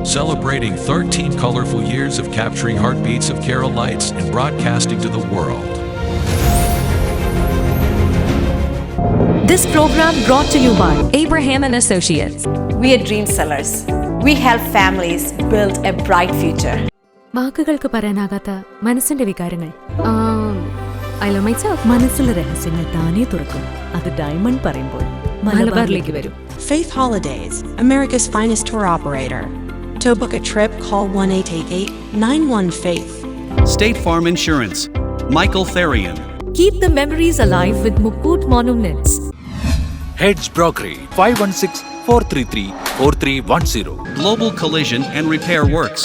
celebrating 13 colorful years of capturing heartbeats of Kerala lights and broadcasting to the world. This program brought to you by Abraham and Associates. We are dream sellers. We help families build a bright future. വാക്കുകൾക്ക് പറയാനാകാത്ത മനസ്സിന്റെ വികാരങ്ങൾ. I love myself. മനസ്സിലെ രഹസ്യങ്ങൾ താനേ തുറക്കും. അത് diamond പറയുമ്പോൾ മലബാറിലേക്ക് വരും. Faith Holidays, America's finest tour operator. To book a trip, call 1-888-91-FAITH. State Farm Insurance, Michael Therian. Keep the memories alive with Mukut Monuments. Heads Brokery 516-433-4310. Global Collision and Repair Works,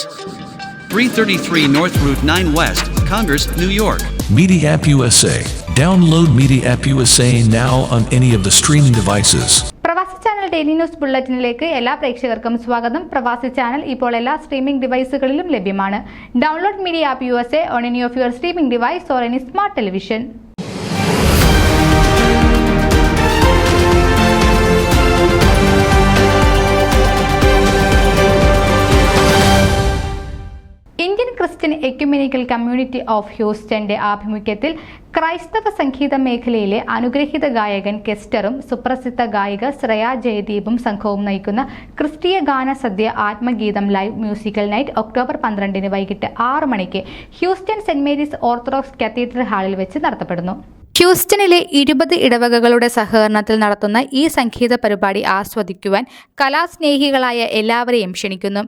333 North Route 9 West, Congress, New York. Media App USA. Download Media App USA now on any of the streaming devices. പ്രവാസി channel daily news ബുള്ളറ്റിനിലേക്ക് എല്ലാ പ്രേക്ഷകർക്കും സ്വാഗതം. പ്രവാസി channel ഇപ്പോൾ എല്ലാ streaming ഡിവൈസുകളിലും ലഭ്യമാണ്. Download media app USA on any of your streaming device or any smart television. Indian Christian ecumenical community of ഹ്യൂസ്റ്റന്റെ ആഭിമുഖ്യത്തിൽ ക്രൈസ്തവ സംഗീത മേഖലയിലെ അനുഗ്രഹീത ഗായകൻ കെസ്റ്ററും സുപ്രസിദ്ധ ഗായിക ശ്രേയ ജയദീപും സംഘവും നയിക്കുന്ന ക്രിസ്തീയ ഗാന സദ്യ Athmageetham live musical night October 12 വൈകിട്ട് 6 മണിക്ക് Houston saint Mary's orthodox cathedral ഹാളിൽ വെച്ച് നടത്തപ്പെടുന്നു. ഹ്യൂസ്റ്റണിലെ 20 ഇടവകകളുടെ സഹകരണത്തിൽ നടത്തുന്ന ഈ സംഗീത പരിപാടി ആസ്വദിക്കുവാൻ കലാസ്നേഹികളായ എല്ലാവരെയും ക്ഷണിക്കുന്നു.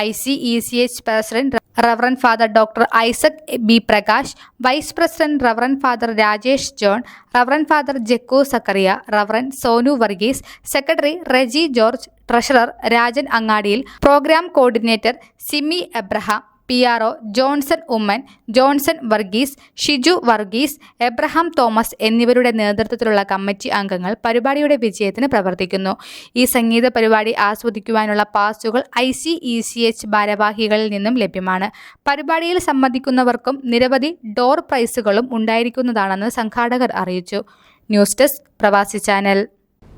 ICECH president reverend father doctor Isaac B Prakash, vice president reverend father Rajesh John, reverend father Jakku Zacharia, reverend Sonu Varghese, secretary Reji George, treasurer Rajan Angadiyil, programme coordinator Simi Abraham, PRO Johnson Oommen, Johnson Varghese, Shiju Varghese, Abraham Thomas എന്നിവരുടെ നേതൃത്വത്തിലുള്ള കമ്മിറ്റി അംഗങ്ങൾ പരിപാടിയുടെ വിജയത്തിന് പ്രവർത്തിക്കുന്നു. ഈ സംഗീത പരിപാടി ആസ്വദിക്കുവാനുള്ള പാസുകൾ ICECH ഭാരവാഹികളിൽ നിന്നും ലഭ്യമാണ്. പരിപാടിയിൽ സംബന്ധിക്കുന്നവർക്കും നിരവധി ഡോർ പ്രൈസുകളും ഉണ്ടായിരിക്കുന്നതാണെന്ന് സംഘാടകർ അറിയിച്ചു. ന്യൂസ് ഡെസ്ക് പ്രവാസി ചാനൽ.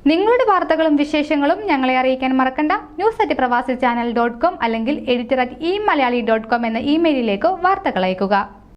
നിങ്ങളുടെ വാർത്തകളും വിശേഷങ്ങളും ഞങ്ങളെ അറിയിക്കാൻ മറക്കണ്ട. news@pravasichannel.com അല്ലെങ്കിൽ editor@eMalayali.com എന്ന ഇമെയിലിലേക്ക് വാർത്തകൾ അയക്കുക.